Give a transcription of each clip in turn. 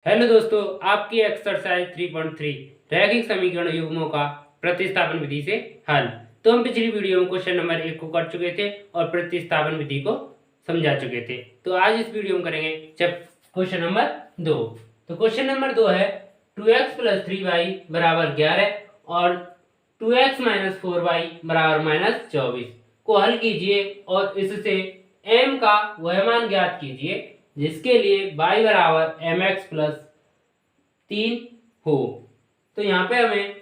Hello दोस्तों, आपकी exercise 3.3 रैखिक समीकरण युग्मों का प्रतिस्थापन विधि से हल। तो हम पिछली वीडियो में क्वेश्चन नंबर 1 को कर चुके थे और प्रतिस्थापन विधि को समझा चुके थे। तो आज इस वीडियो में करेंगे जब क्वेश्चन नंबर 2। तो क्वेश्चन नंबर 2 है 2x + 3y = 11 और 2x - 4y = -24 को हल कीजिए और इससे m का वह मान ज्ञात कीजिए जिसके लिए y = mx + 3 हो। तो यहाँ पे हमें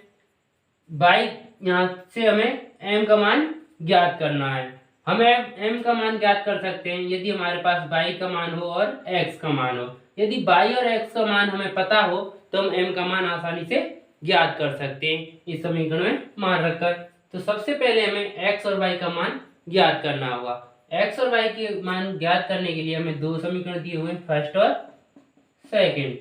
y यहाँ से हमें m का मान ज्ञात करना है। हम m का मान ज्ञात कर सकते हैं यदि हमारे पास y का मान हो और x का मान हो। यदि y और x का मान हमें पता हो तो हम m का मान आसानी से ज्ञात कर सकते हैं इस समीकरण में मान रखकर। तो सबसे पहले हमें x और y का मान ज्ञात करना होगा। x और y के मान ज्ञात करने के लिए हमें दो समीकरण दिए हुए हैं, फर्स्ट और सेकंड।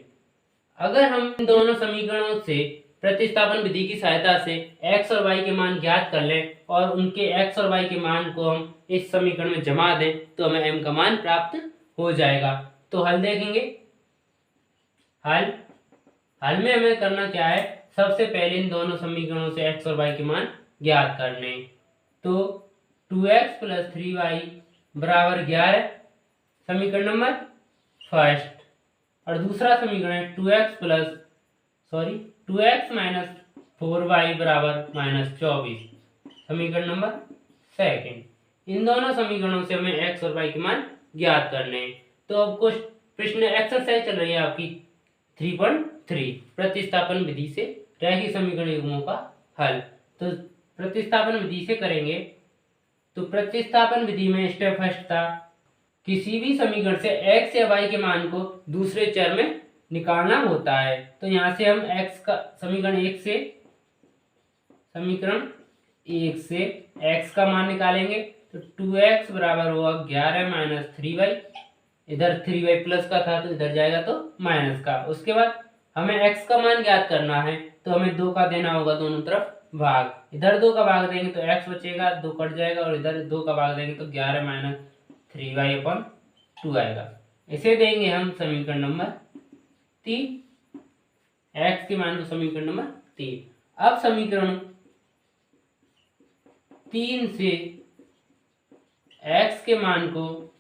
अगर हम इन दोनों समीकरणों से प्रतिस्थापन विधि की सहायता से x और y के मान ज्ञात कर लें और उनके x और y के मान को हम इस समीकरण में जमा दें तो हमें m का मान प्राप्त हो जाएगा। तो हल देखेंगे। हल में हमें करना क्या है, सबसे पहले इन दोनों समीकरणों से x और y के मान ज्ञात करने। तो 2x + 3y = 11 समीकरण नंबर फर्स्ट, और दूसरा समीकरण है 2x - 4y = -24 समीकरण नंबर सेकंड। इन दोनों समीकरणों से हमें x और y के मान ज्ञात करने हैं। तो अब कुछ प्रश्न एक्सरसाइज चल रही है आपकी 3.3 प्रतिस्थापन विधि से रैखिक समीकरण युग्मों का हल। तो प्रतिस्थापन विधि से करेंगे। तो प्रतिस्थापन विधि में स्टेप फर्स्ट था किसी भी समीकरण से x या y के मान को दूसरे चर में निकालना होता है। तो यहाँ से हम x का समीकरण 1 से x का मान निकालेंगे। तो 2x बराबर होगा 11 - 3y, इधर 3y प्लस का था तो इधर जाएगा तो माइनस का। उसके बाद हमें x का मान ज्ञात करना है तो हमें 2 का देना होगा दोनों तरफ भाग। इधर 2 का भाग देंगे तो x बचेगा, 2 कट जाएगा, और इधर 2 का भाग देंगे तो 11 - 3y/2 आएगा। इसे देंगे हम समीकरण नंबर 3, x के मान को समीकरण नंबर 3। अब समीकरण 3 से x के मान को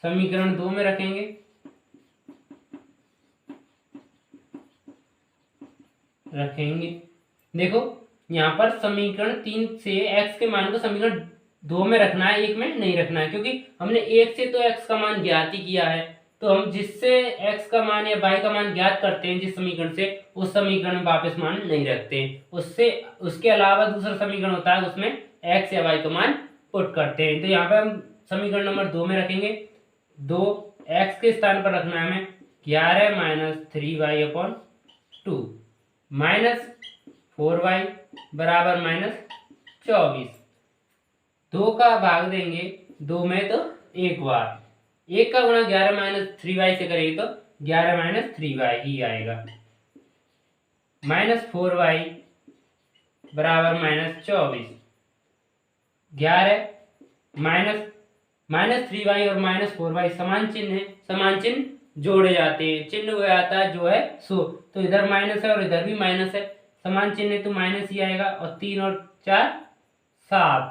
समीकरण 2 में रखेंगे। देखो यहाँ पर समीकरण 3 से x के मान को समीकरण 2 में रखना है, 1 में नहीं रखना है, क्योंकि हमने 1 से तो x का मान ज्ञात ही किया है। तो हम जिससे x का मान या y का मान ज्ञात करते हैं जिस समीकरण से, उस समीकरण में वापस मान नहीं रखते हैं। उसके अलावा दूसरा समीकरण होता है उसमें x या y का मान पुट करते हैं। तो यहाँ पे हम समीकरण नंबर 2 में रखेंगे। 2 x के स्थान पर रखना है हमें 11 - 3y/2 -4y = -24। 2 का भाग देंगे 2 में तो एक बार, 1 का गुणा 11 - 3y से करेंगे तो 11 - 3y ही आएगा। -4y = -24, 11 -3y और -4y समान चिन्ह है, समान चिन्ह जोड़े जाते हैं। चिन्ह हो जाता है जो है सो, तो इधर माइनस है और इधर भी माइनस है, समान चिन्ह है तो माइनस ही आएगा। और 3 और 4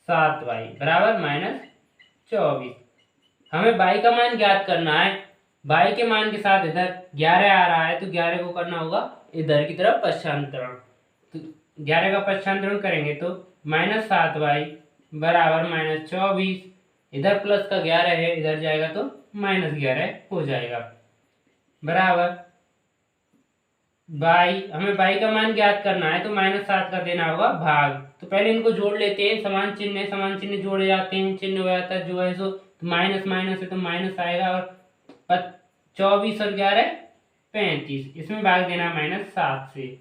7y = -24। हमें y का मान ज्ञात करना है। y के मान के साथ इधर 11 आ रहा है तो 11 को करना होगा इधर की तरफ पश्चांतरण। तो 11 का पश्चांतरण करेंगे तो -7y = -24, इधर प्लस का 11 है, इधर जाएगा तो -11 हो जाएगा, बराबर हमें y का मान ज्ञात करना है तो -7 का देना होगा भाग। तो पहले इनको जोड़ लेते हैं, समान चिन्ह है, समान चिन्ह जोड़े जाते हैं, चिन्ह हो जाता है जो है सो, तो माइनस माइनस है तो माइनस आएगा। और 24 और 11 35, इसमें भाग देना -7 से,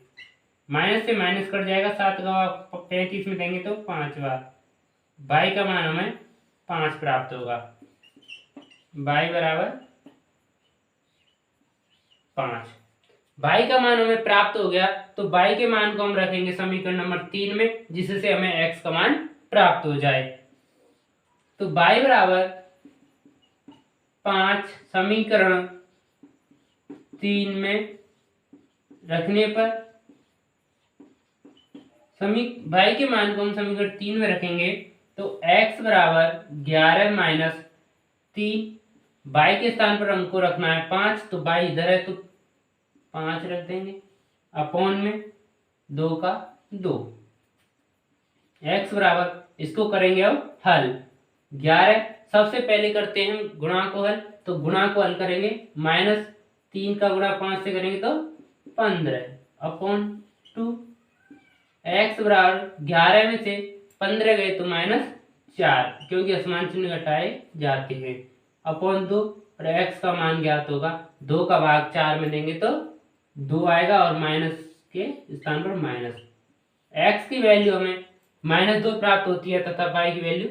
माइनस से माइनस कट जाएगा, 7 का 35 में देंगे तो 5 बार, y का मान हमें 5 प्राप्त होगा। y = 5। y का मान हमें प्राप्त हो गया तो y के मान को हम रखेंगे समीकरण नंबर 3 में, जिससे हमें x का मान प्राप्त हो जाए। तो y = 5 समीकरण 3 में रखने पर y के मान को हम समीकरण 3 में रखेंगे तो x बराबर 11 माइनस 3, y के स्थान पर हमको रखना है 5, तो y इधर है तो 5 रख देंगे, अपॉन में 2 का 2। x बराबर, इसको करेंगे अब हल। 11 सबसे पहले करते हैं गुणा को हल, तो गुणा को हल करेंगे, माइनस 3 का गुणा 5 से करेंगे तो 15 अपॉन 2। x बराबर 11 में से 15 गए तो -4, क्योंकि असमान चिन्ह घटाए जाते हैं, अपॉन 2। और x का मान ज्ञात होगा, 2 का भाग 4 में देंगे तो 2 आएगा और माइनस के स्थान पर माइनस। x की वैल्यू हमें -2 प्राप्त होती है तथा y की वैल्यू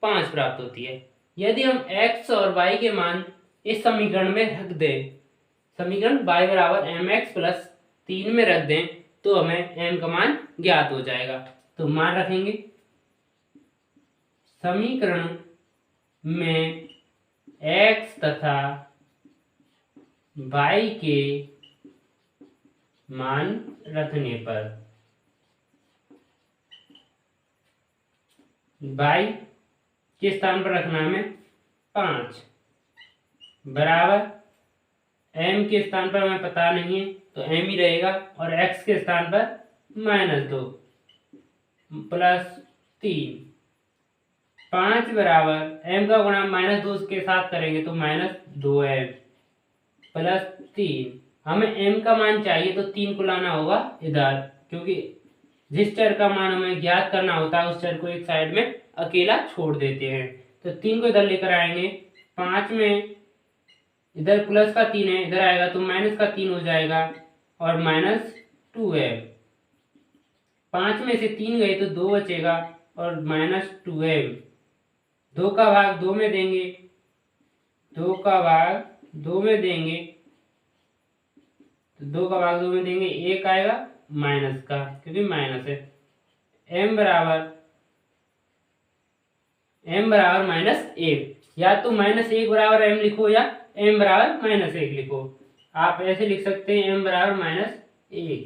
5 प्राप्त होती है। यदि हम x और y के मान इस समीकरण में रख दें, समीकरण y बराबर mx प्लस 3 में रख दें, तो हमें m का मान ज्ञात हो जाएगा। तो मान रखेंगे, समीकरण में x तथा y के मान रखने पर y के स्थान पर रखना हमें 5 बराबर m के स्थान पर हमें पता नहीं है तो m ही रहेगा, और x के स्थान पर -2 प्लस 3, 5 बराबर m का गुणा -2 के साथ करेंगे तो -2m प्लस 3। हमें m का मान चाहिए तो 3 को लाना होगा इधर, क्योंकि जिस चर का मान हमें ज्ञात करना होता है उस चर को एक साइड में अकेला छोड़ देते हैं। तो 3 को इधर लेकर आएंगे, 5 में इधर प्लस का 3 है, इधर आएगा तो माइनस का 3 हो जाएगा और -2m। 5 में से 3 गए तो 2 बचेगा और -2m। 2 का भाग 2 में देंगे, 2 का भाग 2 में देंगे तो 2 का भाग 2 में देंगे, 1 आएगा माइनस का, क्योंकि माइनस है। m बराबर -1, या तो -1 बराबर m लिखो या m बराबर -1 लिखो। आप ऐसे लिख सकते हैं m बराबर -1,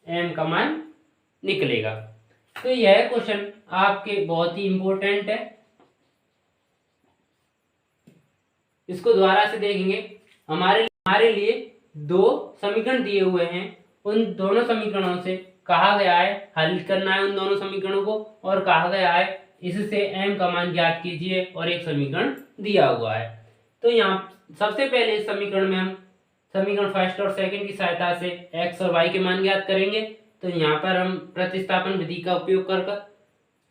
m का मान निकलेगा। तो यह क्वेश्चन आपके बहुत ही इंपॉर्टेंट है, इसको दोबारा से देखेंगे। हमारे लिए 2 समीकरण दिए हुए हैं, उन दोनों समीकरणों से कहा गया है हल करना है उन दोनों समीकरणों को, और कहा गया है इससे m का मान ज्ञात कीजिए, और एक समीकरण दिया हुआ है। तो यहाँ सबसे पहले इस समीकरण में हम समीकरण फर्स्ट और सेकंड की सहायता से x और y के मान ज्ञात करेंगे। तो यहाँ पर हम प्रतिस्थापन विधि का उपयोग कर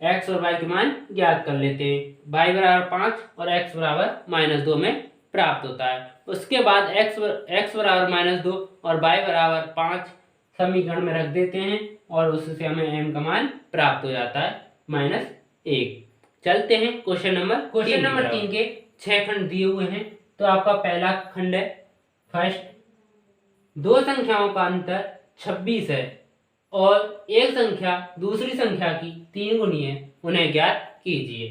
x और y के मान ज्ञात कर लेते हैं। y बराबर 5 और x बराबर -2 में प्राप्त होता है। उसके बाद x बराबर -2 और y बराबर 5 समीकरण में रख देते हैं, और उससे हमें m का मान प्राप्त हो जाता है -1। चलते हैं क्वेश्चन नंबर 3 के 6 खंड दिए हुए हैं। तो आपका पहला खंड है फर्स्ट, 2 संख्याओं का अंतर 26 है और एक संख्या दूसरी संख्या की 3 गुनी है, उन्हें ज्ञात कीजिए।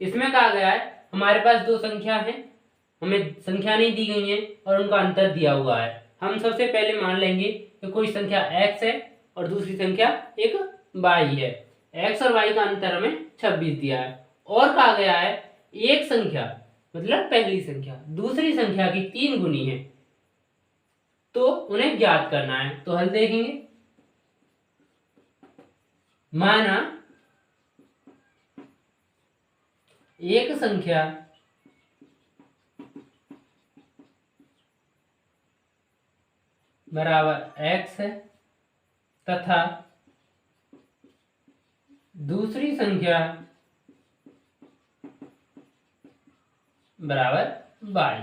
इसमें कहा गया है हमारे पास 2 संख्या है, हमें संख्या नहीं दी गई है और उनका अंतर दिया हुआ है। हम सबसे पहले मान लेंगे कि कोई संख्या x है और दूसरी संख्या एक y है। x और y का अंतर हमें 26 दिया है, और कहा गया है एक संख्या मतलब पहली संख्या दूसरी संख्या की 3 गुनी है, तो उन्हें ज्ञात करना है। तो हल देखेंगे, माना एक संख्या बराबर x है तथा दूसरी संख्या बराबर y।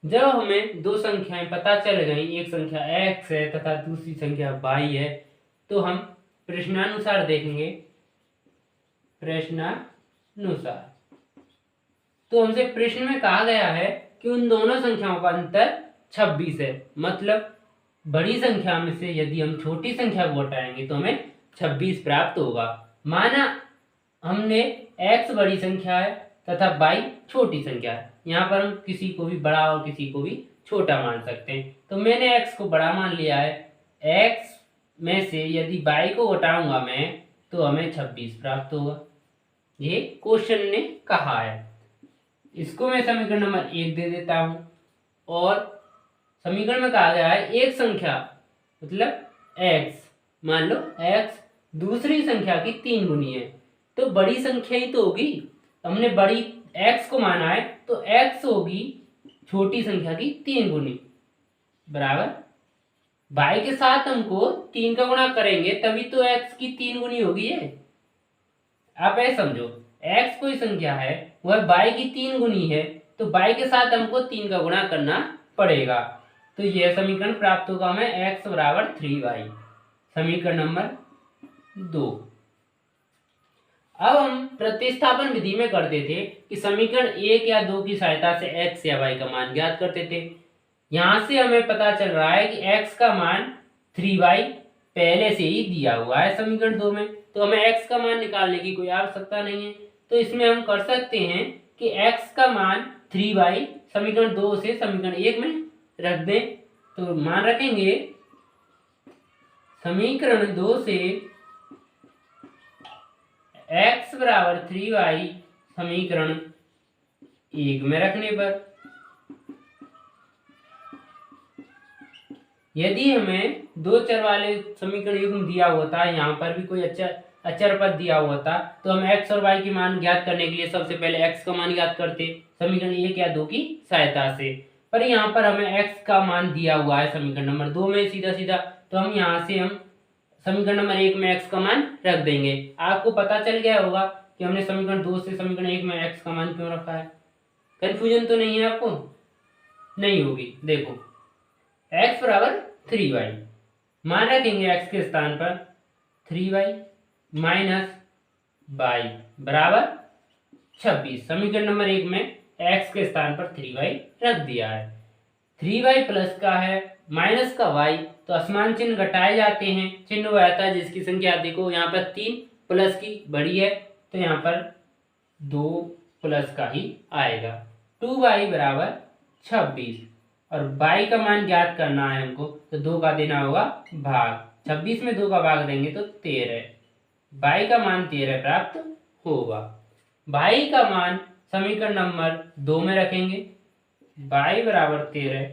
जब हमें 2 संख्याएं पता चल गई, एक संख्या x है तथा दूसरी संख्या y है, तो हम प्रश्नानुसार देखेंगे। प्रश्नानुसार तो हमसे प्रश्न में कहा गया है कि उन दोनों संख्याओं का अंतर 26 है, मतलब बड़ी संख्या में से यदि हम छोटी संख्या को हटाएंगे तो हमें 26 प्राप्त होगा। माना हमने x बड़ी संख्या है तथा y छोटी संख्या है, यहाँ पर हम किसी को भी बड़ा और किसी को भी छोटा मान सकते हैं। तो मैंने x को बड़ा मान लिया है। x में से यदि y को घटाऊंगा मैं तो हमें 26 प्राप्त होगा। ये क्वेश्चन ने कहा है। इसको मैं समीकरण नंबर 1 दे देता हूं। और समीकरण में कहा गया है एक संख्या मतलब x, मान लो x दूसरी संख्या की 3 गुनी है, तो बड़ी संख्या ही तो होगी। हमने बड़ी x को माना है तो x होगी छोटी संख्या की 3 गुनी, बराबर y के साथ हमको 3 का गुणा करेंगे तभी तो x की 3 गुनी होगी ये। आप ऐसे समझो, x कोई संख्या है वह y की 3 गुनी है, तो y के साथ हमको 3 का गुणा करना पड़ेगा। तो यह समीकरण प्राप्त होगा हमें x बराबर 3y, समीकरण नंबर 2। अब हम प्रतिस्थापन विधि में करते थे कि समीकरण 1 या 2 की सहायता से x या y का मान ज्ञात करते थे। यहां से हमें पता चल रहा है कि x का मान 3y पहले से ही दिया हुआ है समीकरण 2 में, तो हमें x का मान निकालने की कोई आवश्यकता नहीं है। तो इसमें हम कर सकते हैं कि x का मान 3y समीकरण 2 से समीकरण 1 में रख दें। तो मान रखेंगे समीकरण 2 से x बराबर 3y समीकरण 1 में रखने पर यदि हमें 2 चर वाले समीकरण युग्म दिया हुआ था, यहाँ पर भी कोई अचर पद दिया हुआ था, तो हम x और y की मान ज्ञात करने के लिए सबसे पहले x का मान ज्ञात करते समीकरण 1 या 2 की सहायता से। पर यहाँ पर हमें x का मान दिया हुआ है समीकरण नंबर 2 में सीधा सीधा, तो हम यहाँ से हम समीकरण नंबर 1 में x का मान रख देंगे। आपको पता चल गया होगा कि हमने समीकरण 2 से समीकरण 1 में x का मान क्यों रखा है। कंफ्यूजन तो नहीं है आपको? नहीं होगी। देखो x बराबर 3y, मान रखेंगे x के स्थान पर 3y माइनस y बराबर 26। समीकरण नंबर 1 में x के स्थान पर 3y रख दिया है। 3y प्लस का है माइनस का y, तो असमान चिन्ह घटाए जाते हैं, चिन्ह वह आता है जिसकी संख्या देखो यहाँ पर 3 प्लस की बड़ी है, तो यहाँ पर 2 प्लस का ही आएगा। 2y बराबर 26 और y का मान ज्ञात करना है हमको, तो 2 का देना होगा भाग। 26 में 2 का भाग देंगे तो 13, y का मान 13 प्राप्त होगा। y का मान समीकरण नंबर 2 में रखेंगे, y बराबर 13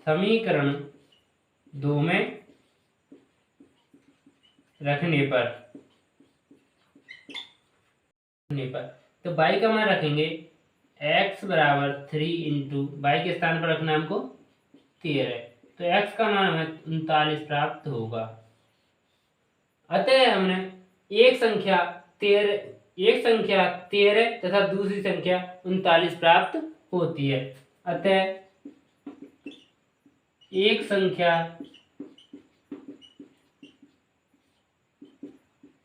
समीकरण 2 में रखने पर तो y का मान रखेंगे x बराबर 3 इंटू y के स्थान पर रखना हमको 13, तो x का मान हमें 39 प्राप्त होगा। अतः हमने एक संख्या 13 तथा दूसरी संख्या 39 प्राप्त होती है। अतः एक संख्या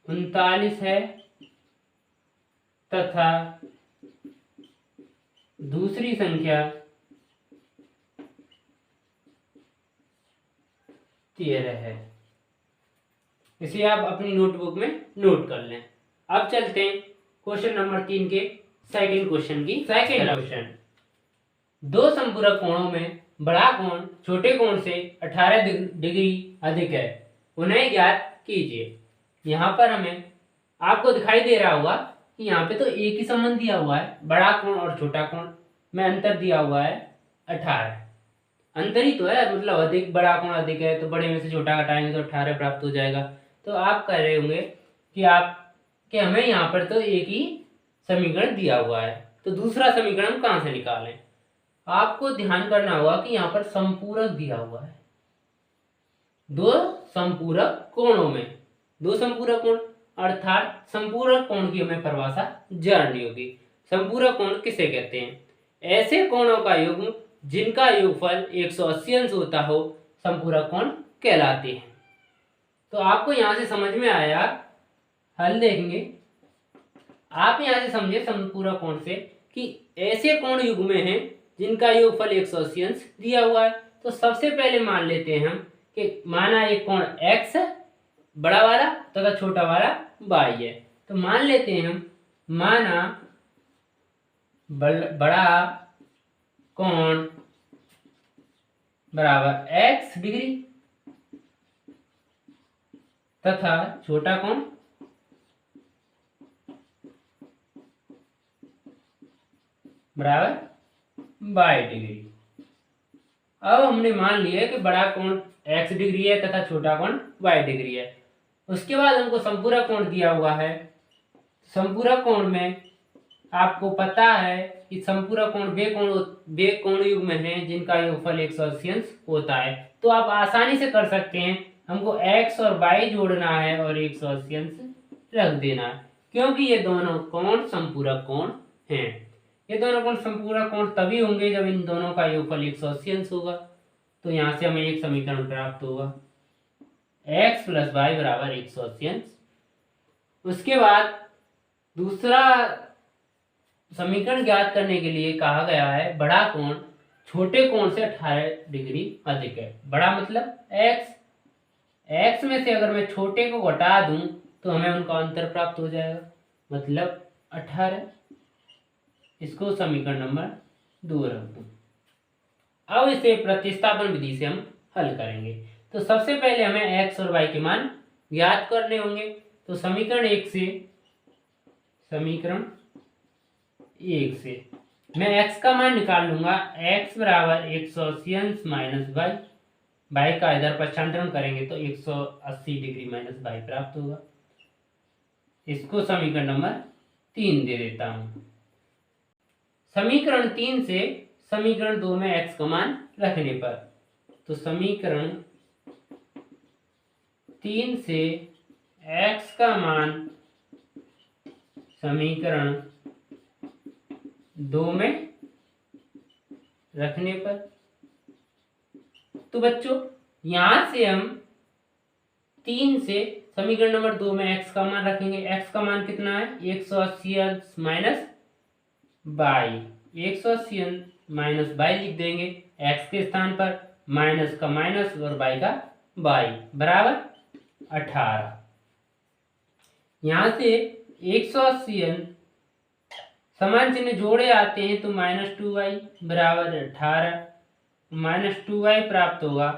39 है तथा दूसरी संख्या 13 है। इसे आप अपनी नोटबुक में नोट कर लें। अब चलते हैं क्वेश्चन नंबर 3 के सेकंड क्वेश्चन की। सेकंड क्वेश्चन, दो संपूरक कोणों में बड़ा कोण छोटे कोण से 18 डिग्री अधिक है, उन्हें ज्ञात कीजिए। यहाँ पर हमें आपको दिखाई दे रहा होगा कि यहाँ पे तो एक ही संबंध दिया हुआ है, बड़ा कोण और छोटा कोण में अंतर दिया हुआ है 18। अंतर ही तो है, मतलब अधिक बड़ा कोण अधिक है तो बड़े में से छोटा घटाएंगे तो 18 प्राप्त हो जाएगा। तो आप कह रहे होंगे कि हमें यहाँ पर तो एक ही समीकरण दिया हुआ है, तो दूसरा समीकरण हम कहाँ से निकालें। आपको ध्यान करना होगा कि यहाँ पर संपूरक दिया हुआ है, दो संपूरक कोणों में, दो संपूरक कोण अर्थात संपूरक कोण की हमें परिभाषा जाननी होगी। संपूरक कोण किसे कहते हैं? ऐसे कोणों का युग्म जिनका योगफल 180 अंश होता हो संपूरक कोण कहलाते हैं। तो आपको यहाँ से समझ में आया, हल देखेंगे आप यहाँ से समझे संपूरक कोण से कि ऐसे कोण युग्म में हैं जिनका योगफल 180 अंश दिया हुआ है। तो सबसे पहले मान लेते हैं हम कि माना एक कोण x बड़ा वाला तथा छोटा वाला y है। तो मान लेते हैं हम, माना बड़ा कोण बराबर x डिग्री तथा छोटा कोण बराबर y डिग्री। अब हमने मान लिया कि बड़ा कोण x डिग्री है तथा छोटा कोण y डिग्री है। उसके बाद हमको संपूरक कोण दिया हुआ है। संपूरक कोण में आपको पता है कि संपूरक कोण वे कोण युग्म हैं जिनका योगफल 180 अंश होता है। तो आप आसानी से कर सकते हैं। हमको x और y जोड़ना है और 180 अंश रख देना है, क्योंकि ये दोनों कोण संपूरक कोण हैं। ये दोनों कोण संपूरक कोण तभी होंगे जब इन दोनों का योगफल 180 अंश होगा। तो यहाँ से हमें एक समीकरण प्राप्त होगा, x प्लस वाई बराबर 180 अंश। उसके बाद दूसरा समीकरण ज्ञात करने के लिए कहा गया है बड़ा कोण छोटे कोण से 18 डिग्री अधिक है। बड़ा मतलब x में से अगर मैं छोटे को घटा दूं तो हमें उनका अंतर प्राप्त हो जाएगा, मतलब 18। इसको समीकरण नंबर 2 रख दूं। अब इसे प्रतिस्थापन विधि से हम हल करेंगे। तो सबसे पहले हमें x और y के मान ज्ञात करने होंगे। तो समीकरण 1 से मैं x का मान निकाल लूंगा। x बराबर 180 अंश माइनस y का इधर पक्षांतरण करेंगे तो 180 डिग्री माइनस y प्राप्त होगा। इसको समीकरण नंबर 3 दे देता हूं। समीकरण 3 से समीकरण 2 में x का मान रखने पर, तो समीकरण 3 से x का मान समीकरण 2 में रखने पर, तो बच्चों यहां से हम 3 से समीकरण नंबर 2 में x का मान रखेंगे। x का मान कितना है, 180 अंश माइनस बाई, 180 अंश माइनस बाई लिख देंगे। x के स्थान पर माइनस का माइनस और बाई का बाई बराबर 18। यहां से 180 अंश समान चिन्ह जोड़े आते हैं तो -2y बराबर 18, -2y प्राप्त होगा।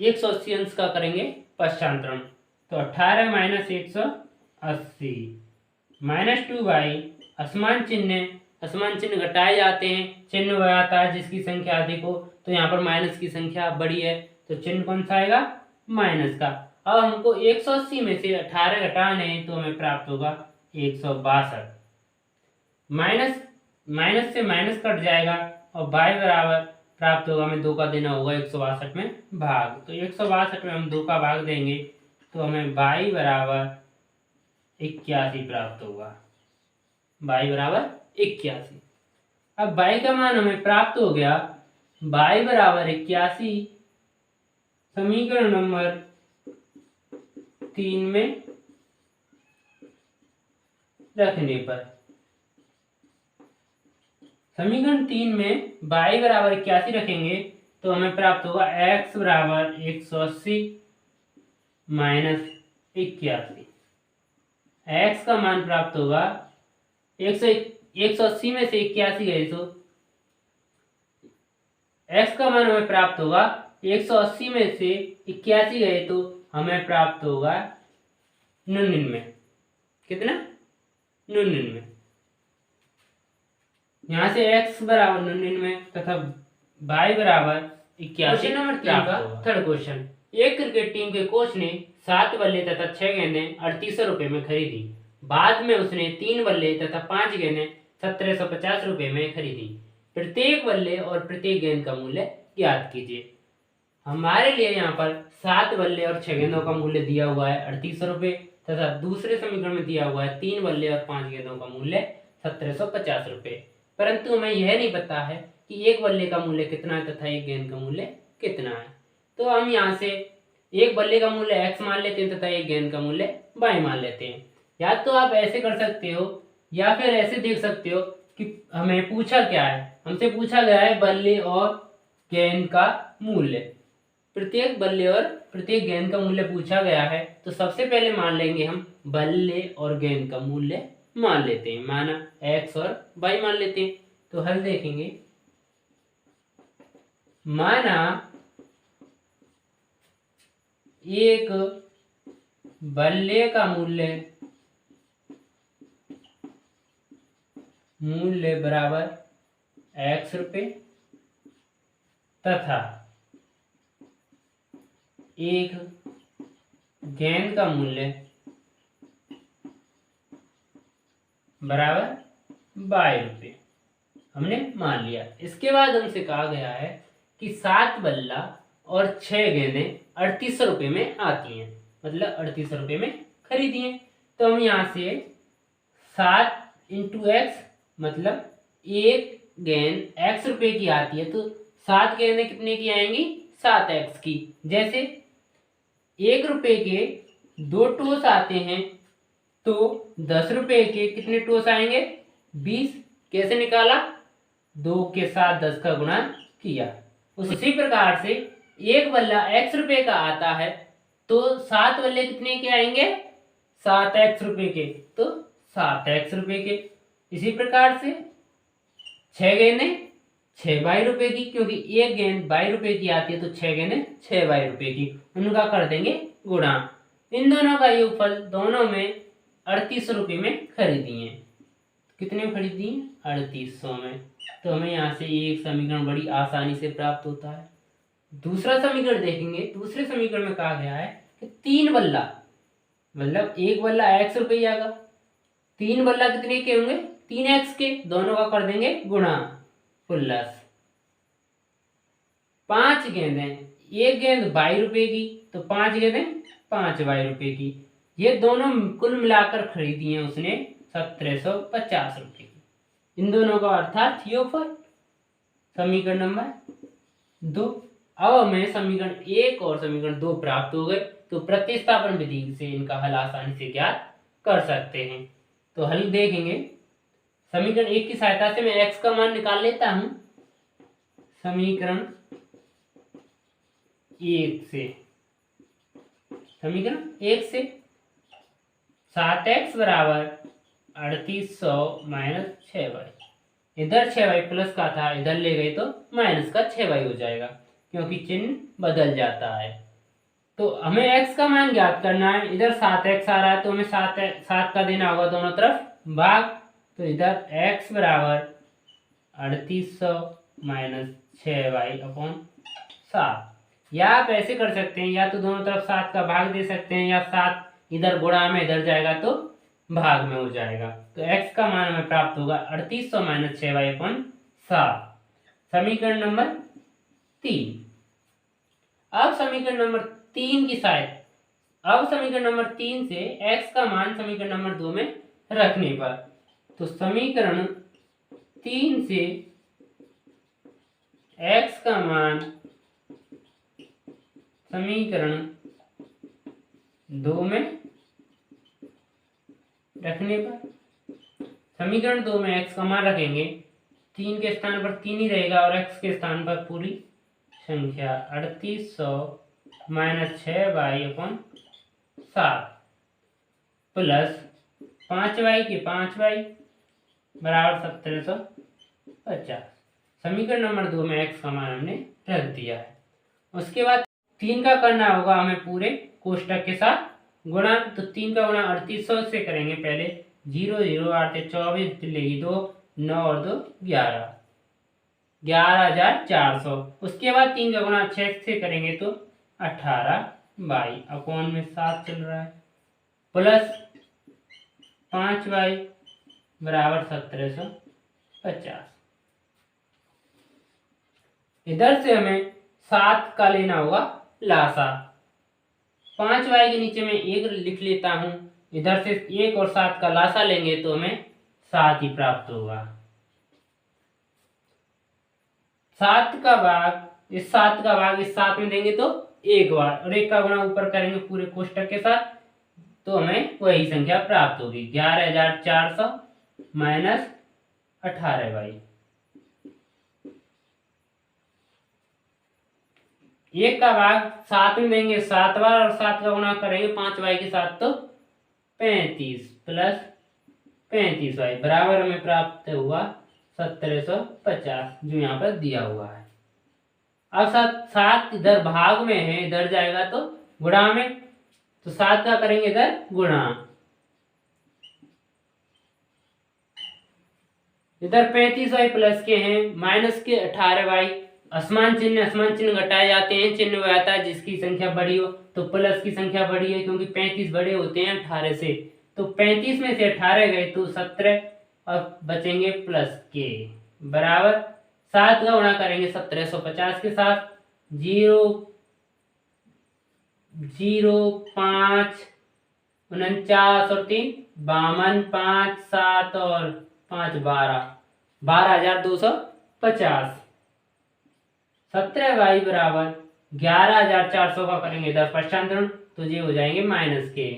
180 अंश का करेंगे पश्चांतरण, तो 18 माइनस 180 -2y, असमान चिन्ह घटाए जाते हैं, चिन्ह वह आता है जिसकी संख्या अधिक हो। तो यहाँ पर माइनस की संख्या बड़ी है तो चिन्ह कौन सा आएगा, माइनस का। अब हमको 180 में से 18 घटाने हैं तो हमें प्राप्त होगा 162। माइनस से माइनस कट जाएगा और y बराबर प्राप्त होगा, हमें 2 का देना होगा 162 में भाग। तो 162 में हम 2 का भाग देंगे तो हमें y बराबर 81 प्राप्त होगा, y बराबर 81। अब y का मान हमें प्राप्त हो गया, y बराबर 81 समीकरण नंबर 3 में रखने पर। समीकरण 3 में y बराबर 81 रखेंगे तो हमें प्राप्त होगा x बराबर 180 माइनस 81। x का मान प्राप्त होगा 180 में से 81 गए तो x का मान हमें प्राप्त होगा 180 में से 81 गए तो हमें प्राप्त होगा 99। कितना, 99। यहाँ से x बराबर 99 तथा y बराबर 81। क्वेश्चन नंबर 3 का थर्ड क्वेश्चन। एक क्रिकेट टीम के कोच ने 7 बल्ले तथा 6 गेंदें 3800 रुपए में खरीदी। बाद में उसने 3 बल्ले तथा 5 गेंदें 1750 रुपए में खरीदी। प्रत्येक बल्ले और प्रत्येक गेंद का मूल्य ज्ञात कीजिए। हमारे लिए यहाँ पर 7 बल्ले और 6 गेंदों का मूल्य दिया हुआ है 3800 रुपए तथा दूसरे समीकरण में दिया हुआ है 3 बल्ले और 5 गेंदों का मूल्य 1750 रुपए। परंतु हमें यह नहीं पता है कि एक बल्ले का मूल्य कितना है तथा एक गेंद का मूल्य कितना है। तो हम यहाँ से एक बल्ले का मूल्य x मान लेते हैं तथा एक गेंद का मूल्य y मान लेते हैं। या तो आप ऐसे कर सकते हो या फिर ऐसे देख सकते हो कि हमें पूछा क्या है, हमसे पूछा गया है बल्ले और गेंद का मूल्य। प्रत्येक बल्ले और प्रत्येक गेंद का मूल्य पूछा गया है तो सबसे पहले मान लेंगे हम बल्ले और गेंद का मूल्य मान लेते हैं, माना x और y मान लेते हैं। तो हल देखेंगे माना एक बल्ले का मूल्य बराबर x रुपये तथा एक गेंद का मूल्य बराबर 22 रुपये हमने मान लिया। इसके बाद हमसे कहा गया है कि 7 बल्ला और 6 गेंदें 3800 रुपये में आती हैं, मतलब 3800 रुपये में खरीदी हैं। तो हम यहाँ से 7 इंटू एक्स, मतलब एक गेंद x रुपये की आती है तो 7 गेंदें कितने की आएंगी, 7x की। जैसे 1 रुपये के 2 टोस आते हैं तो 10 रुपये के कितने टोस आएंगे, 20। कैसे निकाला, 2 के साथ 10 का गुणा किया। उसी प्रकार से एक बल्ला x रुपये का आता है तो 7 बल्ले कितने के आएंगे, 7x रुपये के, तो 7x रुपये के। इसी प्रकार से 6 गेंदें 6 22 रुपये की, क्योंकि एक गेंद 22 रुपये की आती है तो 6 गेंदें 6 22 रुपये की, उनका कर देंगे गुणा। इन दोनों का योगफल दोनों में 3800 रुपये में खरीदी है। कितने में खरीदी है, 3800 में। तो हमें यहाँ से एक समीकरण बड़ी आसानी से प्राप्त होता है। दूसरा समीकरण देखेंगे। दूसरे समीकरण में कहा गया है कि 3 बल्ला, मतलब एक बल्ला x रुपया का, 3 बल्ला कितने के होंगे, 3x के, दोनों का कर देंगे गुणा, प्लस 5 गेंदें, एक गेंद 22 रुपये की तो 5 गेंदें 5 22 रुपये की, ये दोनों कुल मिलाकर खरीदी हैं उसने 1750 रुपये की। इन दोनों का अर्थात योगफल समीकरण नंबर 2। अब हमें समीकरण 1 और समीकरण 2 प्राप्त हो गए, तो प्रतिस्थापन विधि से इनका हल आसानी से ज्ञात कर सकते हैं। तो हल देखेंगे। समीकरण 1 की सहायता से मैं x का मान निकाल लेता हूं। समीकरण 1 से 7x बराबर 3800 माइनस 6y, इधर 6y प्लस का था, इधर ले गए तो माइनस का 6y हो जाएगा, क्योंकि चिन्ह बदल जाता है। तो हमें x का मान ज्ञात करना है। इधर 7x आ रहा है तो हमें 7 का देना होगा दोनों तरफ भाग। तो इधर x बराबर 3800 माइनस 6y अपॉन 7, या आप ऐसे कर सकते हैं, या तो दोनों तरफ 7 का भाग दे सकते हैं, या 7 इधर गुणा में इधर जाएगा तो भाग में हो जाएगा। तो x का मान हमें प्राप्त होगा 3800 माइनस 6y अपॉन 7। समीकरण नंबर 3। अब समीकरण नंबर 3 की सहायता, अब समीकरण नंबर 3 से x का मान समीकरण नंबर 2 में रखने पर, तो समीकरण 3 से x का मान समीकरण 2 में रखने पर, समीकरण 2 में x का मान रखेंगे, 3 के स्थान पर 3 ही रहेगा और x के स्थान पर पूरी संख्या 3800 minus 6y upon 7 plus 5y के 5y बराबर 1750। समीकरण नंबर 2 में x का मान हमने रख दिया है। उसके बाद 3 का करना होगा हमें पूरे कोष्टक के साथ गुणा। तो 3 का गुणा 3800 से करेंगे। पहले 0 0 8 24 लेगी 2, 9 और 2 11, 11400। उसके बाद 3 का गुणा 6 से करेंगे तो 18 22 अपॉन में 7 चल रहा है, प्लस 5y बराबर 1750। इधर से हमें 7 का लेना होगा लासा। 5y के नीचे में 1 लिख लेता हूं। इधर से 1 और 7 का लासा लेंगे तो हमें 7 ही प्राप्त होगा। 7 का भाग इस 7 का भाग इस 7 में देंगे तो 1 बार, और 1 का गुणा ऊपर करेंगे पूरे कोष्टक के साथ तो हमें वही संख्या प्राप्त होगी, 11400 माइनस 18y। 1 का भाग 7 में देंगे 7 बार, और 7 का गुणा करेंगे 5y के साथ तो 35 प्लस 35y बराबर हमें प्राप्त हुआ 1750, जो यहाँ पर दिया हुआ है। अब 7 इधर भाग में है, इधर जाएगा तो गुणा में, तो 7 का करेंगे इधर गुणा। इधर 35y प्लस के हैं, माइनस के 18y, असमान चिन्ह घटाए जाते हैं, चिन्ह वो आता है जिसकी संख्या बड़ी हो, तो प्लस की संख्या बड़ी है क्योंकि 35 बड़े होते हैं 18 से, तो 35 में से 18 गए तो 17 और बचेंगे प्लस के, बराबर 7 का गुणा करेंगे 1750 के साथ, 0 0 5 49 और 3 52, 5 7 और 5 12, 12,250। 17y बराबर 11,400 का करेंगे इधर पश्चांतरण, तो ये हो जाएंगे माइनस के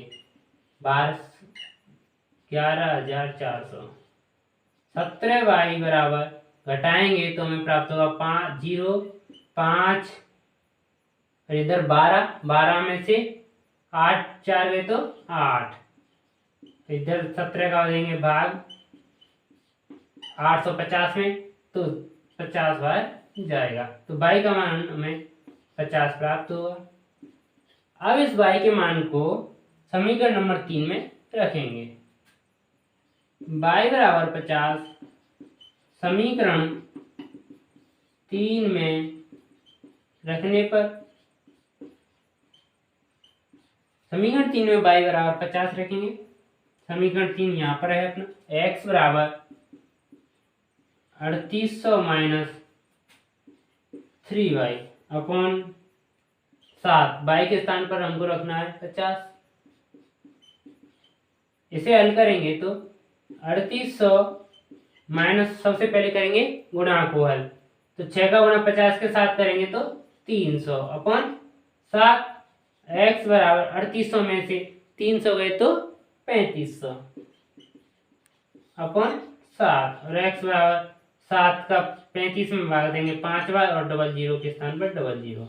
11,400। 17y बराबर घटाएंगे तो हमें प्राप्त होगा 5 0 5 और इधर 12, 12 में से 8 4 गए तो 8, इधर 17 का हो जाएंगे भाग 850 में, तो 50 बार जाएगा, तो y का मान हमें 50 प्राप्त होगा। अब इस y के मान को समीकरण नंबर 3 में रखेंगे। y बराबर 50 समीकरण 3 में रखने पर, समीकरण 3 में y बराबर 50 रखेंगे। समीकरण 3 यहाँ पर है अपना, x बराबर 3800 माइनस 3y अपॉन 7, y के स्थान पर हमको रखना है 50। इसे हल करेंगे तो 3800 माइनस, सबसे पहले करेंगे गुणा को हल, तो 6 का गुणा 50 के साथ करेंगे तो 300 अपॉन 7, x बराबर 3800 में से 300 गए तो 3500 अपॉन 7, और x बराबर 7 का 35 में भाग देंगे 5 बार और डबल जीरो के स्थान पर डबल जीरो,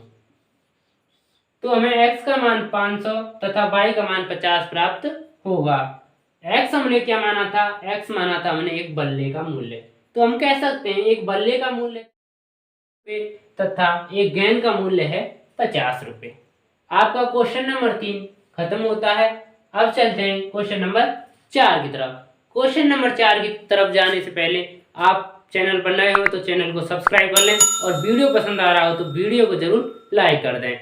तो हमें x का मान 500 तथा y का मान 50 प्राप्त होगा। x हमने क्या माना था, x माना था हमने एक बल्ले का मूल्य, तो हम कह सकते हैं एक बल्ले का मूल्य तथा एक गेंद का मूल्य है 50 रुपए। आपका क्वेश्चन नंबर 3 खत्म होता है। अब चलते हैं क्वेश्चन नंबर 4 की तरफ। क्वेश्चन नंबर 4 की तरफ जाने से पहले आप चैनल पर नए हो तो चैनल को सब्सक्राइब कर लें, और वीडियो पसंद आ रहा हो तो वीडियो को जरूर लाइक कर दें।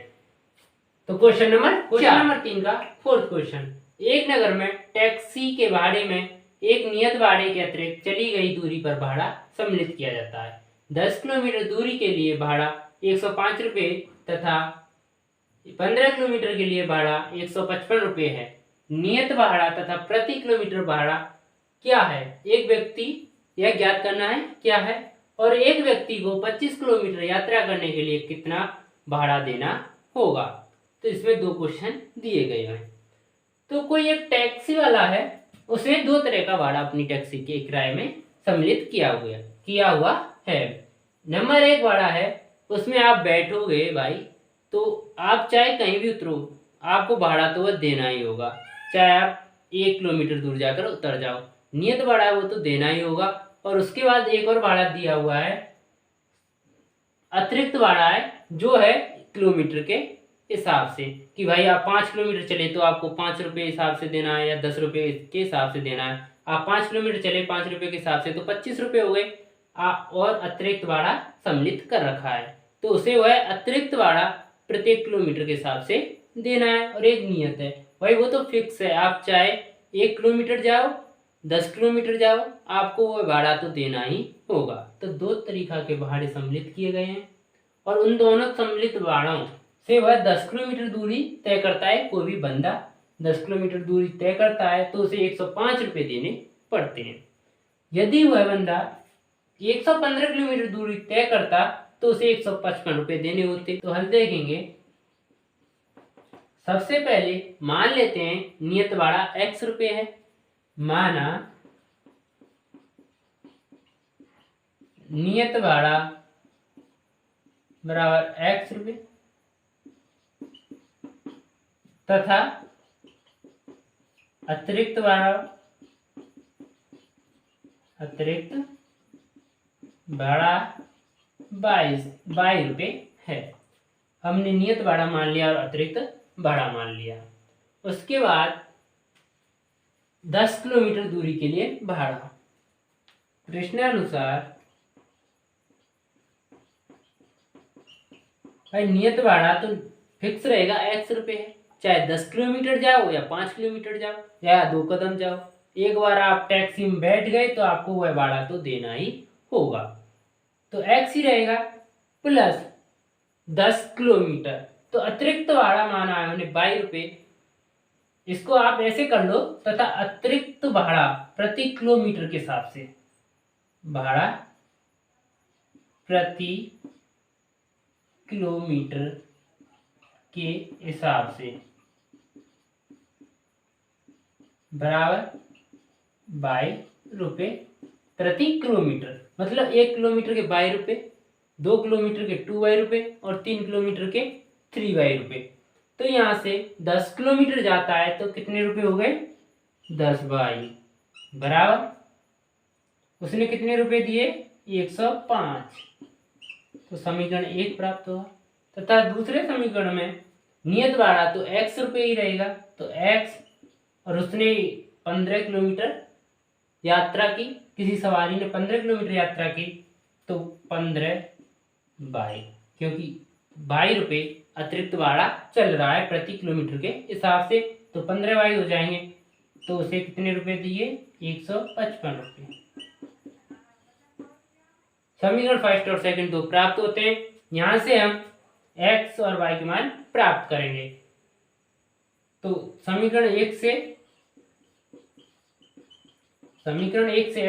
तो क्वेश्चन नंबर 3 का फोर्थ क्वेश्चन, एक नगर में टैक्सी के भाड़े में एक नियत भाड़े के अतिरिक्त चली गई दूरी पर भाड़ा सम्मिलित किया जाता है। 10 किलोमीटर दूरी के लिए भाड़ा 105 रुपये तथा 15 किलोमीटर के लिए भाड़ा 155 रुपये है। नियत भाड़ा तथा प्रति किलोमीटर भाड़ा क्या है, एक व्यक्ति यह ज्ञात करना है क्या है, और एक व्यक्ति को 25 किलोमीटर यात्रा करने के लिए कितना भाड़ा देना होगा। तो इसमें 2 क्वेश्चन दिए गए हैं। तो कोई एक टैक्सी वाला है, उसने 2 तरह का भाड़ा अपनी टैक्सी के किराए में सम्मिलित किया हुआ है। नंबर 1 भाड़ा है, उसमें आप बैठोगे भाई, तो आप चाहे कहीं भी उतरो, आपको भाड़ा तो वह देना ही होगा, चाहे आप 1 किलोमीटर दूर जाकर उतर जाओ, नियत भाड़ा है वो तो देना ही होगा। और उसके बाद एक और भाड़ा दिया हुआ है, अतिरिक्त भाड़ा है, जो है किलोमीटर के हिसाब से, कि भाई आप 5 किलोमीटर चले तो आपको 5 रुपये हिसाब से देना है या 10 रुपये के हिसाब से देना है। आप 5 किलोमीटर चले 5 रुपये के हिसाब से तो 25 रुपये हो गए, और अतिरिक्त भाड़ा सम्मिलित कर रखा है, तो उसे वह अतिरिक्त भाड़ा प्रत्येक किलोमीटर के हिसाब से देना है। और एक नियत है भाई, वो तो फिक्स है, आप चाहे 1 किलोमीटर जाओ 10 किलोमीटर जाओ, आपको वो भाड़ा तो देना ही होगा। तो 2 तरीका के भाड़े सम्मिलित किए गए हैं, और उन दोनों सम्मिलित भाड़ों से वह 10 किलोमीटर दूरी तय करता है। कोई भी बंदा 10 किलोमीटर दूरी तय करता है तो उसे 105 रुपये देने पड़ते हैं। यदि वह बंदा 115 किलोमीटर दूरी तय करता तो उसे 155 रुपये देने होते। तो हल देखेंगे। सबसे पहले मान लेते हैं नियत भाड़ा x रुपये है, माना नियत भाड़ा बराबर x रुपये तथा अतिरिक्त भाड़ा 22 रुपये है। हमने नियत भाड़ा मान लिया और अतिरिक्त भाड़ा मान लिया। उसके बाद 10 किलोमीटर दूरी के लिए भाड़ा। प्रश्नानुसार भाई नियत भाड़ा तो फिक्स रहेगा, x रुपये है, चाहे 10 किलोमीटर जाओ या 5 किलोमीटर जाओ या 2 कदम जाओ। एक बार आप टैक्सी में बैठ गए तो आपको वह भाड़ा तो देना ही होगा, तो x ही रहेगा प्लस 10 किलोमीटर। तो अतिरिक्त भाड़ा माना है हमने 22 रुपये। इसको आप ऐसे कर लो तथा अतिरिक्त भाड़ा प्रति किलोमीटर के हिसाब से, भाड़ा प्रति किलोमीटर के हिसाब से बराबर 22 रुपये प्रति किलोमीटर। मतलब 1 किलोमीटर के 22 रुपये, 2 किलोमीटर के 2 रुपये और 3 किलोमीटर के 3 रुपये। तो यहाँ से 10 किलोमीटर जाता है तो कितने रुपए हो गए, 10 बाई बराबर उसने कितने रुपए दिए, 105। तो समीकरण 1 प्राप्त हुआ। तथा दूसरे समीकरण में नियत भाड़ा तो x रुपये ही रहेगा, तो x और उसने 15 किलोमीटर यात्रा की, किसी सवारी ने 15 किलोमीटर यात्रा की तो 15 बाई, क्योंकि 22 रुपये अतिरिक्त भाड़ा चल रहा है प्रति किलोमीटर के हिसाब से, तो 15 बाई हो जाएंगे। तो उसे कितने रुपए दिए, 155 रुपये। समीकरण फर्स्ट और सेकंड दो प्राप्त होते हैं। यहां से हम x और y के मान प्राप्त करेंगे। तो समीकरण 1 से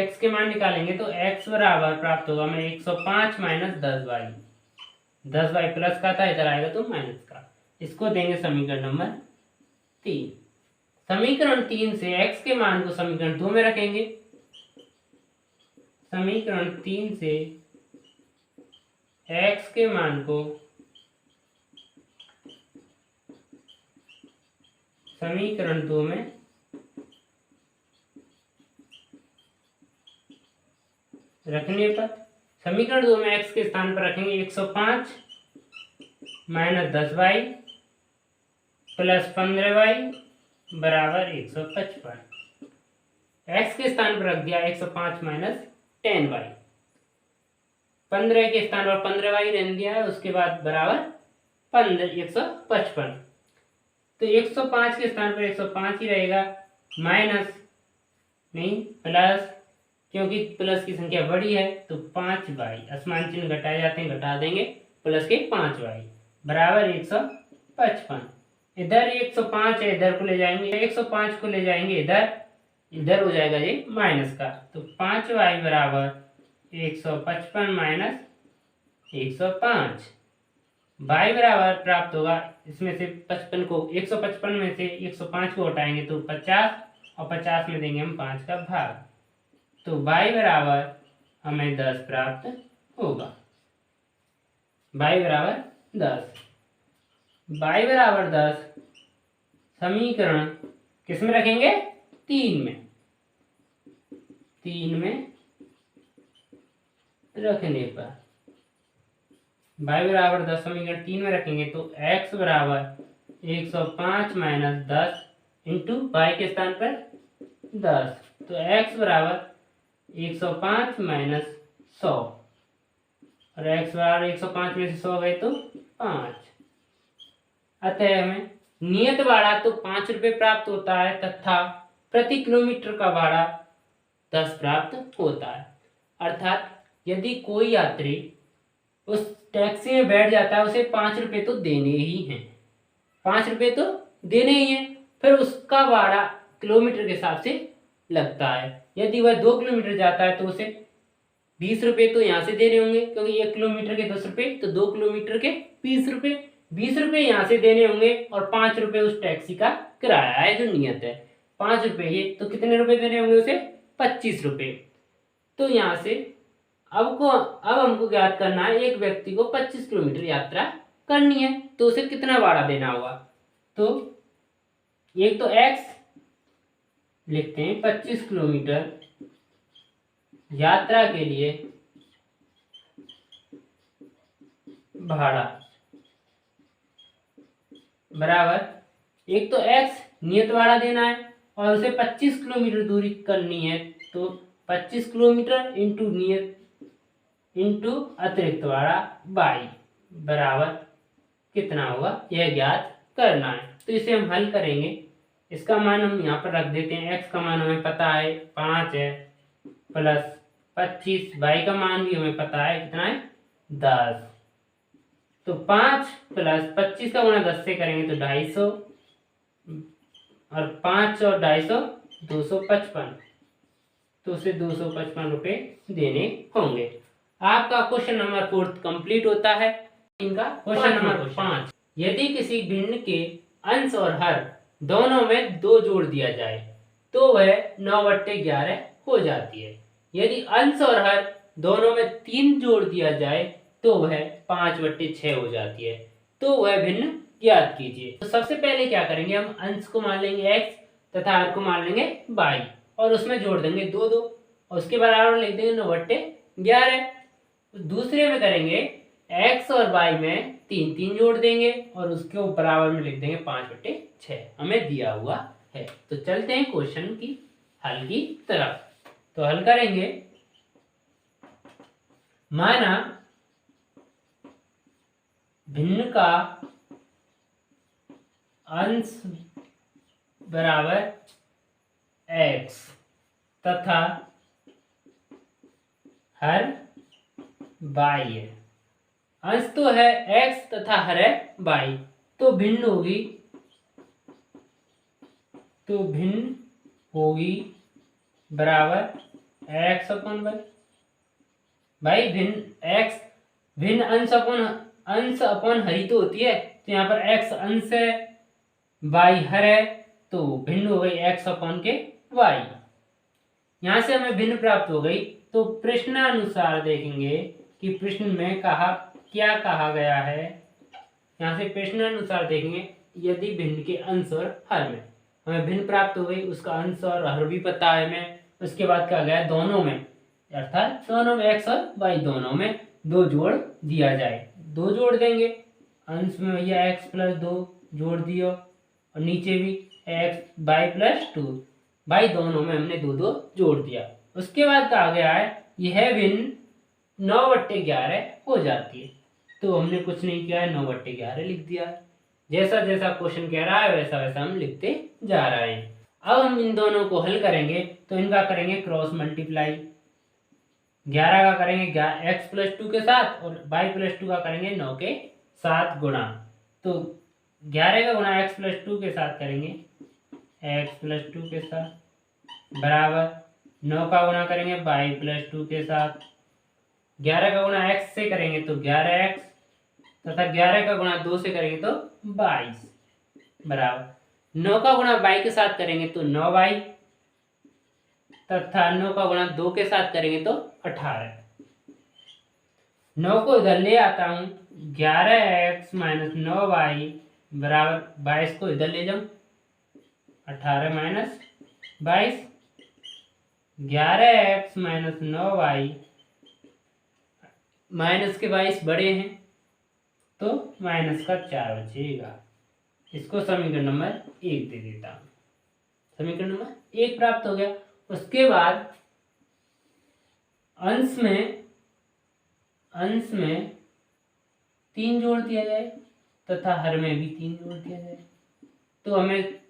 x के मान निकालेंगे तो x बराबर प्राप्त होगा हमें 105 माइनस 10 बाई। 10 बाई प्लस का था, इधर आएगा तो माइनस का। इसको देंगे समीकरण नंबर 3। समीकरण 3 से x के मान को समीकरण 2 में रखेंगे। समीकरण 3 से x के मान को समीकरण 2 में रखने पर समीकरण 2 में x के स्थान पर रखेंगे 105 माइनस 10 बाई प्लस 15 बाई बराबर 155। x के स्थान पर रख दिया 105 माइनस 10 बाई, 15 के स्थान पर 15 बाई रहने दिया है, उसके बाद बराबर 155। तो 105 के स्थान पर 105 ही रहेगा, माइनस नहीं प्लस, क्योंकि प्लस की संख्या बड़ी है तो 5 बाई, असमान चिन्ह घटाए जाते हैं, घटा देंगे, प्लस के 5 बाई बराबर 155। इधर 105 है, इधर को ले जाएंगे, 105 को ले जाएंगे इधर हो जाएगा ये माइनस का, तो 5 बाई बराबर 155 माइनस 105। बाई बराबर प्राप्त होगा, इसमें से 55 को 155 में से 105 को हटाएंगे तो 50 और 50 में देंगे हम 5 का भाग, तो बाई बराबर हमें 10 प्राप्त होगा। बाई बराबर 10, बाई बराबर 10 समीकरण किस में रखेंगे, 3 में। 3 में रखने पर बाई बराबर 10 समीकरण 3 में रखेंगे तो x बराबर 105 माइनस 10 इंटू बाई के स्थान पर 10, तो x बराबर 105 माइनस 100 और x बराबर 105 में से 100 गए तो 5। अतः हमें नियत भाड़ा तो 5 रुपये प्राप्त होता है तथा प्रति किलोमीटर का भाड़ा 10 प्राप्त होता है। अर्थात यदि कोई यात्री उस टैक्सी में बैठ जाता है उसे 5 रुपये तो देने ही हैं, 5 रुपये तो देने ही हैं, फिर उसका भाड़ा किलोमीटर के हिसाब से लगता है। यदि वह 2 किलोमीटर जाता है तो उसे 20 रुपये तो यहाँ से देने होंगे, क्योंकि 1 किलोमीटर के 10 रुपये तो 2 किलोमीटर के 20 रुपये, 20 रुपये यहाँ से देने होंगे और 5 रुपये उस टैक्सी का किराया है जो नियत है, 5 रुपये ये, तो कितने रुपये देने होंगे उसे, 25 रुपये। तो यहाँ से अब हमको ज्ञात करना है एक व्यक्ति को 25 किलोमीटर यात्रा करनी है तो उसे कितना भाड़ा देना होगा। तो एक तो x लिखते हैं, 25 किलोमीटर यात्रा के लिए भाड़ा बराबर, एक तो x नियत वाला देना है और उसे 25 किलोमीटर दूरी करनी है, तो 25 किलोमीटर इंटू नियत इंटू अतिरिक्त वाला y बराबर कितना होगा यह ज्ञात करना है। तो इसे हम हल करेंगे। इसका मान हम यहाँ पर रख देते हैं। x का मान हमें पता है 5 है, प्लस 25, y का मान भी हमें पता है कितना है 10। तो 5 प्लस 25 का गुणा 10 से करेंगे तो 250, और 5 और 250 255, तो उसे 255 रुपये देने होंगे। आपका क्वेश्चन नंबर 4 कंप्लीट होता है। इनका क्वेश्चन नंबर 5, यदि किसी भिन्न के अंश और हर दोनों में 2 जोड़ दिया जाए तो वह 9/11 हो जाती है। यदि अंश और हर दोनों में 3 जोड़ दिया जाए तो वह 5/6 हो जाती है। तो वह भिन्न ज्ञात कीजिए। तो सबसे पहले क्या करेंगे, हम अंश को मान लेंगे x तथा हर को मान लेंगे y और उसमें जोड़ देंगे 2 2 और उसके बराबर लिख देंगे 9/11। दूसरे में करेंगे x और y में 3 3 जोड़ देंगे और उसके बराबर में लिख देंगे 5/6 हमें दिया हुआ है। तो चलते हैं क्वेश्चन की हल की तरफ। तो हल करेंगे, माना भिन्न का अंश बराबर x तथा हर y है। अंश तो है x तथा हर है y, तो भिन्न होगी बराबर x अपन y। भाई भिन्न अंश अपन हरी तो होती है, तो यहाँ पर x अंश है y हर है, तो भिन्न हो गई x अपन के y। यहाँ से हमें भिन्न प्राप्त हो गई। तो प्रश्नानुसार देखेंगे कि प्रश्न में क्या कहा गया है। यहाँ से प्रश्नानुसार देखेंगे, यदि भिन्न के अंश और हर में हमें भिन्न प्राप्त हो गई, उसका अंश और हर भी पता है हमें। उसके बाद कहा गया दोनों में, अर्थात दोनों में x और y दोनों में 2 जोड़ दिया जाए। 2 जोड़ देंगे, अंश में भैया x + 2 जोड़ दियो और नीचे भी x y + 2, भाई दोनों में हमने 2 2 जोड़ दिया। उसके बाद कहा गया है यह भिन्न 9/11 हो जाती है। तो हमने कुछ नहीं किया है, 9/11 लिख दिया है। जैसा जैसा क्वेश्चन कह रहा है वैसा वैसा हम लिखते जा रहे हैं। अब हम इन दोनों को हल करेंगे, तो इनका करेंगे क्रॉस मल्टीप्लाई। 11 का करेंगे x + 2 के साथ और y + 2 का करेंगे 9 के साथ गुणा। तो 11 का गुणा x + 2 के साथ करेंगे x + 2 के साथ बराबर 9 का गुणा करेंगे y + 2 के साथ। 11 का गुणा x से करेंगे तो 11x तथा 11 का गुणा 2 से करेंगे तो 22 बराबर 9 का गुणा y के साथ करेंगे तो 9y तथा 9 का गुणा 2 के साथ करेंगे तो 18। 9 को इधर ले आता हूं, 11x - 9y बराबर 22 को इधर ले जाऊं, 18 - 22, 11x - 9y माइनस के 22 बड़े हैं तो माइनस का 4 बचेगा। इसको समीकरण नंबर 1 दे देता हूं। समीकरण नंबर 1 प्राप्त हो गया। उसके बाद अंश में 3 जोड़ दिया जाए तथा हर में भी 3 जोड़ दिया जाए, तो हमें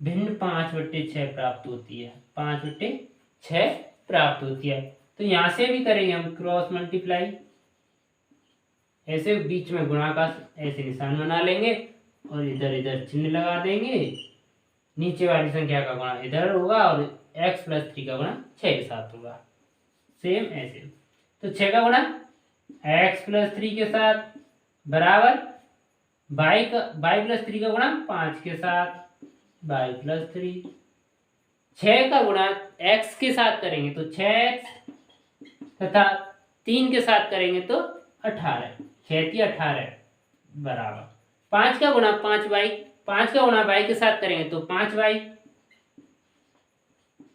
भिन्न 5/6 प्राप्त होती है। 5/6 प्राप्त होती है। तो यहां से भी करेंगे हम क्रॉस मल्टीप्लाई, ऐसे बीच में गुणा का ऐसे निशान बना लेंगे और इधर इधर चिन्ह लगा देंगे। नीचे वाली संख्या का गुणा इधर होगा और x + 3 का गुणा 6 के साथ होगा, सेम ऐसे। तो 6 का गुणा x + 3 के साथ बराबर y + 3 का गुणा 5 के साथ y + 3। 6 का गुणा x के साथ करेंगे तो 6x तथा 3 के साथ करेंगे तो 18, 6 × 18 बराबर 5 का गुणा 5y, 5 का गुणा y के साथ करेंगे तो 5y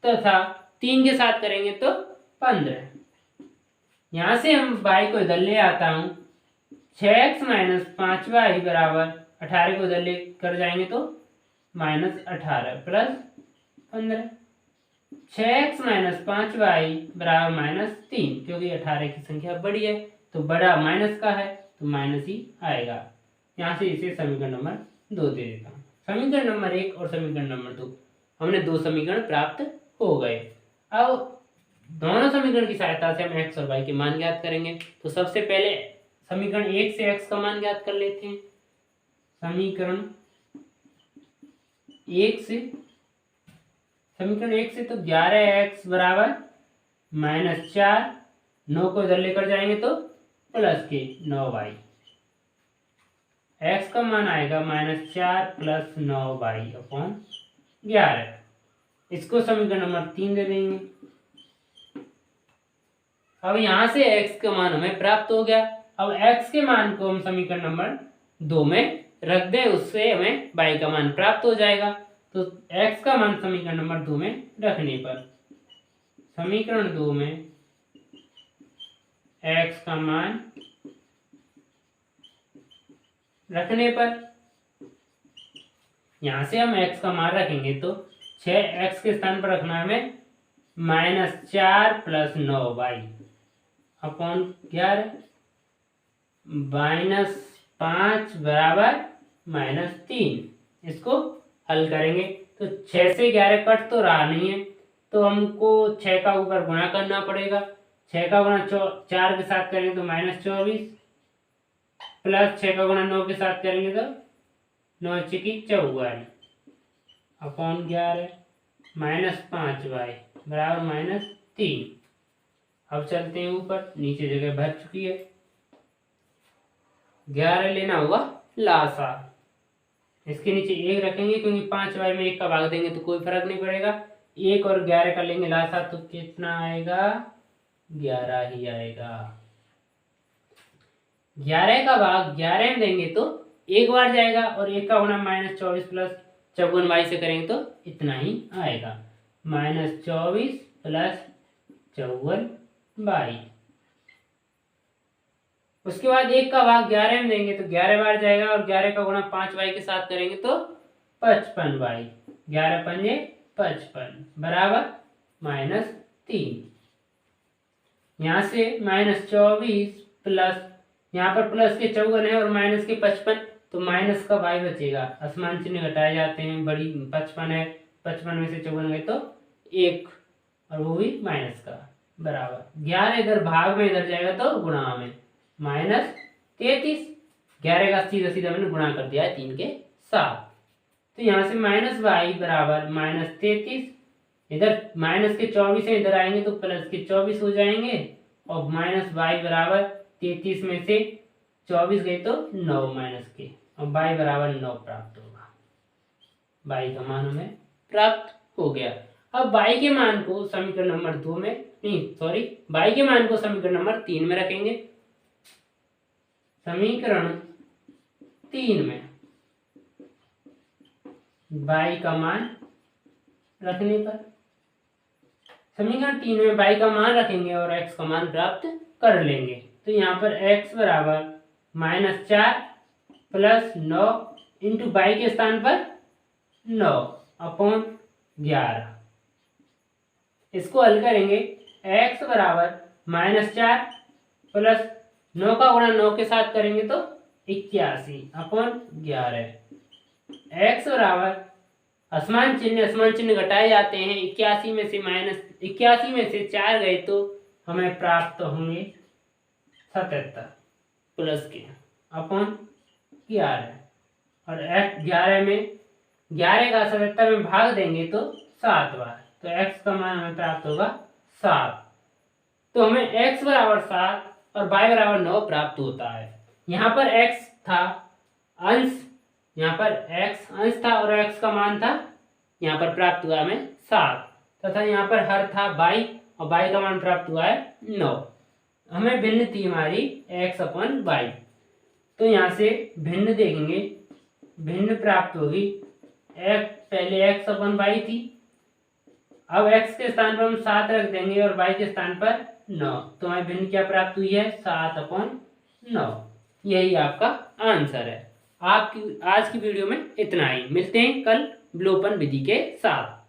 तथा 3 के साथ करेंगे तो 15। यहां से हम y को इधर ले आता हूं, 6x - 5y बराबर 18 को उधर लेकर जाएंगे तो -18 प्लस 15। 6x - 5y बराबर -3, क्योंकि 18 की संख्या बड़ी है तो बड़ा माइनस का है तो माइनस ही आएगा। यहाँ से इसे समीकरण नंबर 2 दे देता हूँ। समीकरण नंबर 1 और समीकरण नंबर 2 हमने 2 समीकरण प्राप्त हो गए। अब दोनों समीकरण की सहायता से हम x और y के मान ज्ञात करेंगे। तो सबसे पहले समीकरण 1 से x का मान ज्ञात कर लेते हैं। समीकरण 1 से तो 11x बराबर -4, 9 को इधर लेकर जाएंगे तो प्लस के 9y। x का मान आएगा -4 प्लस 9y अपॉन 11। इसको समीकरण नंबर 3 दे देंगे। अब यहां से x का मान हमें प्राप्त हो गया। अब x के मान को हम समीकरण नंबर 2 में रख दें, उससे हमें y का मान प्राप्त हो जाएगा। तो x का मान समीकरण नंबर 2 में रखने पर समीकरण 2 में x का मान रखने पर यहां से हम x का मान रखेंगे तो 6x के स्थान पर रखना है हमें -4 प्लस 9y अपॉन 11 -5 बराबर -3। इसको हल करेंगे तो 6 से 11 कट तो रहा नहीं है, तो हमको 6 का ऊपर गुणा करना पड़ेगा। 6 का गुणा 4 के साथ करेंगे तो -24 प्लस 6 का गुणा 9 के साथ करेंगे तो 9 चिकी 54 अपॉन 11 -5y बराबर -3। अब चलते हैं ऊपर, नीचे जगह भर चुकी है। 11 लेना होगा लासा, इसके नीचे 1 रखेंगे क्योंकि 5y में 1 का भाग देंगे तो कोई फर्क नहीं पड़ेगा। 1 और 11 का लेंगे लासा तो कितना आएगा? 11 ही आएगा। 11 का भाग 11 में देंगे तो एक बार जाएगा और 1 का गुणा -24 प्लस 54y से करेंगे तो इतना ही आएगा, -24 प्लस 54y। उसके बाद 1 का भाग 11 में देंगे तो 11 बार जाएगा और 11 का गुणा 5y के साथ करेंगे तो 55y। 11 पंजे 55 बराबर -3। यहाँ से -24 प्लस, यहाँ पर प्लस के 54 है और माइनस के 55, तो माइनस का y बचेगा। आसमान चिन्ह घटाए जाते हैं, बड़ी 55 है, 55 में से 54 गए तो 1 और वो भी माइनस का बराबर 11 इधर भाग में इधर जाएगा तो गुणा में -33। 11 का सीधा सीधा मैंने गुणा कर दिया है 3 के साथ, तो यहाँ से -y बराबर -33। इधर माइनस के 24 है, इधर आएंगे तो प्लस के 24 हो जाएंगे और -y बराबर 33 में से 24 गए तो 9 माइनस के, और y बराबर 9 प्राप्त होगा। y का मान हमें प्राप्त हो गया। अब y के मान को समीकरण नंबर 2 में y के मान को समीकरण नंबर 3 में रखेंगे। समीकरण 3 में y का मान रखने पर समीकरण 3 में y का मान रखेंगे और x का मान प्राप्त कर लेंगे। तो यहाँ पर x बराबर -4 प्लस 9 इंटू y के स्थान पर 9 अपॉन 11। इसको हल करेंगे, x बराबर -4 प्लस 9 का गुणा 9 के साथ करेंगे तो 81 अपॉन 11। x बराबर आसमान चिन्ह घटाए जाते हैं, 81 में से 4 गए तो हमें प्राप्त होंगे 77 प्लस के अपॉन 11, और 11 में 11 का 77 में भाग देंगे तो 7 बार, तो x का मान हमें प्राप्त होगा 7। तो हमें x बराबर 7 और y बराबर 9 प्राप्त होता है। यहाँ पर x था अंश, यहाँ पर x अंश था और x का मान था, यहाँ पर प्राप्त हुआ हमें 7, तथा यहाँ पर हर था y और y का मान प्राप्त हुआ है 9। हमें भिन्न थी हमारी x अपन y, तो यहाँ से भिन्न देखेंगे, भिन्न प्राप्त होगी। पहले x अपन y थी, अब x के स्थान पर हम 7 रख देंगे और y के स्थान पर 9, तो हमें भिन्न क्या प्राप्त हुई है? 7/9। यही आपका आंसर है। आपकी आज की वीडियो में इतना ही। मिलते हैं कल विलोपन विधि के साथ।